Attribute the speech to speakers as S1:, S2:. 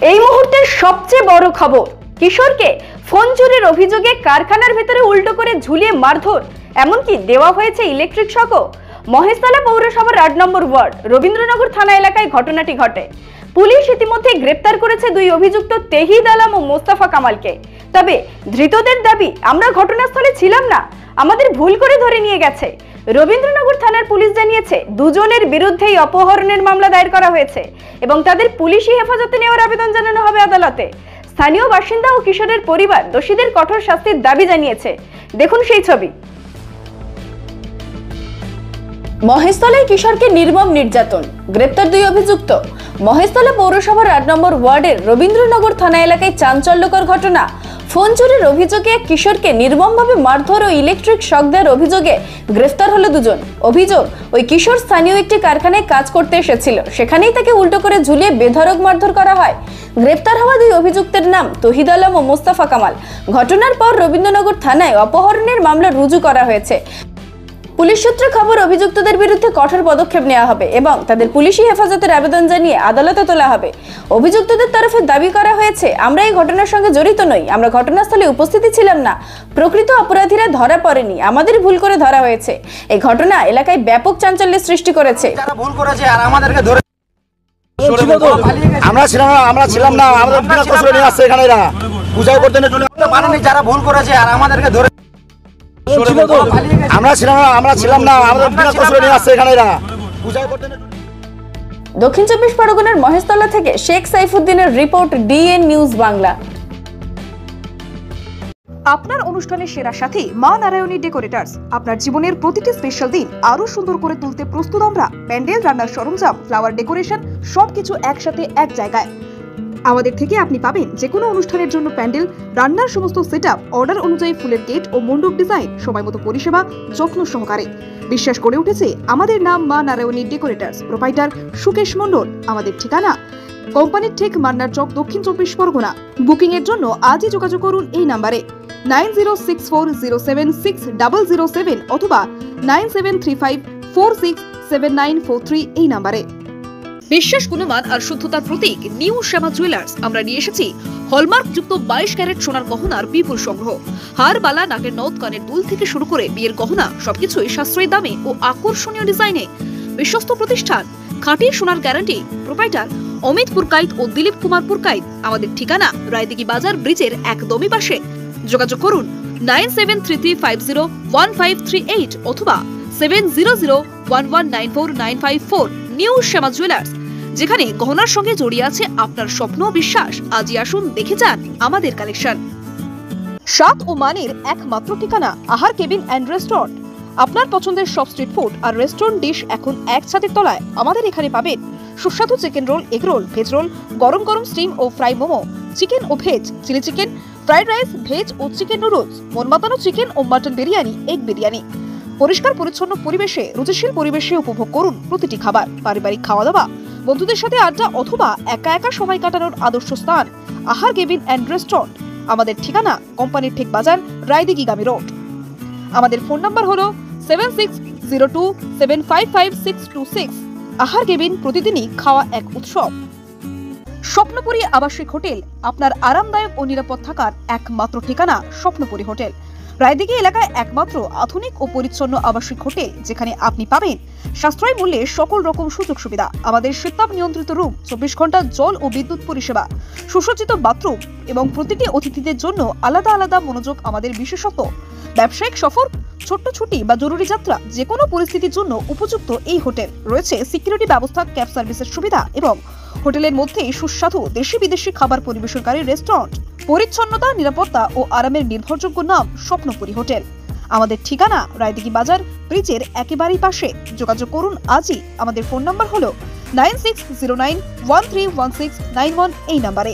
S1: এই মুহূর্তের সবচেয়ে বড় খবর, কিশোরকে ফোন চুরির অভিযোগে কারখানার ভেতরে উল্টো করে ঝুলিয়ে মারধর, এমনকি দেওয়া হয়েছে ইলেকট্রিক শকও। মহেশতলা পৌরসভার ৮ নম্বর ওয়ার্ড রবীন্দ্রনগর থানা এলাকায় ঘটনাটি ঘটে। পুলিশ ইতিমধ্যে গ্রেপ্তার করেছে দুই অভিযুক্ত তেহিদ আলম ও মোস্তফা কামালকে। তবে ধৃতদের দাবি, আমরা ঘটনাস্থলে ছিলাম না, আমাদের ভুল করে ধরে নিয়ে গেছে। রবীন্দ্রনগর থানার পুলিশ জানিয়েছে দুজনের বিরুদ্ধেই অপহরণের মামলা দায়ের করা হয়েছে এবং তাদের পুলিশি হেফাজতে নেওয়ার আবেদন জানানো হবে আদালতে। স্থানীয় বাসিন্দা ও কিশোরের পরিবার দোষীদের কঠোর শাস্তির দাবি জানিয়েছে। দেখুন সেই ছবি। মহেশতলায় কিশোরকে নির্মম নির্যাতন, গ্রেপ্তার দুই অভিযুক্ত। মহেশতলা পৌরসভার ৮ নম্বর ওয়ার্ডের রবীন্দ্রনগর থানা এলাকায় চাঞ্চল্যকর ঘটনা। ফোন চুরির অভিযোগে এক কিশোরকে নির্মমভাবে মারধর ও ইলেকট্রিক শক দেওয়ার অভিযোগে গ্রেফতার হলো দুজন। অভিযোগ, ওই কিশোর স্থানীয় একটি কারখানায় কাজ করতে এসেছিল, সেখানেই তাকে উল্টো করে ঝুলিয়ে বেধড়ক মারধর করা হয়। গ্রেপ্তার হওয়া দুই অভিযুক্তের নাম তহিদ আলম ও মোস্তফা কামাল। ঘটনার পর রবীন্দ্রনগর থানায় অপহরণের মামলা রুজু করা হয়েছে। পুলিশ সূত্রে খবর, অভিযুক্তদের বিরুদ্ধে কঠোর পদক্ষেপ নেওয়া হবে এবং তাদের পুলিশি হেফাজতের আবেদন জানিয়ে আদালতে তোলা হবে। অভিযুক্তদের তরফে দাবি করা হয়েছে, আমরা এই ঘটনার সঙ্গে জড়িত নই, আমরা ঘটনাস্থলে উপস্থিত ছিলাম না, প্রকৃত অপরাধীরা ধরা পড়েনি, আমাদের ভুল করে ধরা হয়েছে। এই ঘটনা এলাকায় ব্যাপক চাঞ্চল্যের সৃষ্টি করেছে।
S2: যারা ভুল করেছে আর আমাদেরকে ধরে
S3: আমরা ছিলাম না, আমাদের বিনা কষ্ট নিয়ে আসছে এখানে, এরা পূজা করতে
S2: পারেনি। যারা ভুল করেছে আর আমাদেরকে ধরে
S3: আমরা ছিলাম না, আমাদের বিনা কষ্ট নিয়ে আসছে এখানে, এরা পূজা করতে।
S1: দক্ষিণ ২৪ পরগনার মহেশতলা থেকে শেখ সাইফুদ্দিনের রিপোর্ট, ডিএন নিউজ বাংলা।
S4: আপনার অনুষ্ঠানের সেরা সাথী মা নারায়ণী ডেকোরেটার্স। আপনার জীবনের প্রতিটি স্পেশাল দিন আরো সুন্দর করে তুলতে প্রস্তুত আমরা। প্যান্ডেল, রান্নার সরঞ্জাম, ফ্লাওয়ার ডেকোরেশন সবকিছু একসাথে এক জায়গায়। আমাদের থেকে আপনি পাবেন যে কোনো অনুষ্ঠানের জন্য প্যান্ডেল, রান্নার সমস্ত সেটআপ, অর্ডার অনুযায়ী ফুলের গেট ও মণ্ডপ ডিজাইন, সময়মতো পরিষেবা, যত্ন সহকারে। বিশ্বাস করে উঠেছে আমাদের নাম মা নারায়ণী ডেকোরেটার্স। প্রোপাইটার সুকেশ মণ্ডল। আমাদের ঠিকানা কোম্পানির ঠিক মান্নার চক, দক্ষিণ ২৪ পরগনা। বুকিং এর জন্য আজই যোগাযোগ করুন এই নাম্বারে 9064076007 অথবা 9735467943 এই নাম্বারে। বিশ্বাস, গুণমান আর শুদ্ধতার প্রতীক নিউ শ্যামা জুয়েলার্স। আমরা নিয়ে এসেছি হলমার্ক যুক্ত 22 ক্যারেট সোনার গহনার বিপুল সংগ্রহ। হার, বালা, নাকের নথ, কানের দুল থেকে শুরু করে বিয়ের গহনা সবকিছুই সাশ্রয়ী দামে ও আকর্ষণীয় ডিজাইনে। বিশ্বস্ত প্রতিষ্ঠান, খাঁটি সোনার গ্যারান্টি। প্রোপাইটার অমিত পুরকাইত ও দিলীপ কুমার পুরকাইত। আমাদের ঠিকানা রায়দিঘি বাজার ব্রিজের একদমই পাশে। যোগাযোগ করুন 9733501538 অথবা 7001194954। নিউ শ্যামা জুয়েলার্স, যেখানে গহনার সঙ্গে জড়িয়ে আছে আপনার স্বপ্ন ও বিশ্বাস। আজই আসুন, দেখে যান আমাদের কালেকশন। স্বাদ ও মানের একমাত্র ঠিকানা আহার কেবিন অ্যান্ড রেস্টুরেন্ট। আপনার পছন্দের সব স্ট্রিট ফুড আর রেস্টুরেন্ট ডিশ এখন এক ছাদের তলায়। আমাদের এখানে পাবেন সুস্বাদু chicken roll, egg roll, veg roll, গরম গরম স্টিম ও ফ্রাই মোমো, চিকেন ও veg, chilli chicken, fried rice, veg ও চিকেন নুডলস, মন মাতানো চিকেন ও মাটন বিরিয়ানি, এগ বিরিয়ানি। পরিষ্কার পরিচ্ছন্ন পরিবেশে, রুচিশীল পরিবেশে উপভোগ করুন প্রতিটি খাবার। পারিবারিক খাওয়া দাওয়া, বন্ধুদের সাথে আড্ডা অথবা একা একা সময় কাটানোর আদর্শ স্থান আহার কেবিন অ্যান্ড রেস্টুরেন্ট। আমাদের ঠিকানা কোম্পানির ঠিক বাজার, রায়দিঘিগামী রোড। আমাদের ফোন নাম্বার হলো 7602755626। আহার কেবিন, প্রতিদিনই খাওয়া এক উৎসব। স্বপ্নপুরী আবাসিক হোটেল, আপনার আরামদায়ক ও নিরাপদ থাকার একমাত্র ঠিকানা স্বপ্নপুরী হোটেল। রায়দিঘি এলাকায় একমাত্র আধুনিক ও পরিচ্ছন্ন আবাসিক হোটেল, যেখানে আপনি পাবেন সাশ্রয়ী মূল্যে সকল রকম সুযোগ সুবিধা। আমাদের শীতাপ নিয়ন্ত্রিত রুম, 24 ঘন্টা জল ও বিদ্যুৎ পরিষেবা, সুসজ্জিত বাথরুম এবং প্রতিটি অতিথিদের জন্য আলাদা আলাদা মনোযোগ আমাদের বিশেষত্ব। ব্যবসায়িক সফর, ছোট্ট ছুটি বা জরুরি যাত্রা, যে কোনো পরিস্থিতির জন্য উপযুক্ত এই হোটেল। রয়েছে সিকিউরিটি ব্যবস্থা, ক্যাব সার্ভিসের সুবিধা এবং হোটেলের মধ্যেই সুস্বাদু দেশি বিদেশি খাবার পরিবেশনকারী রেস্টুরেন্ট। পরিচ্ছন্নতা, নিরাপত্তা ও আরামের নির্ভরযোগ্য নাম স্বপ্নপুরী হোটেল। আমাদের ঠিকানা রায়দিঘি বাজার ব্রিজের একেবারেই পাশে। যোগাযোগ করুন আজই। আমাদের ফোন নাম্বার হলো 9609131691 এই নাম্বারে।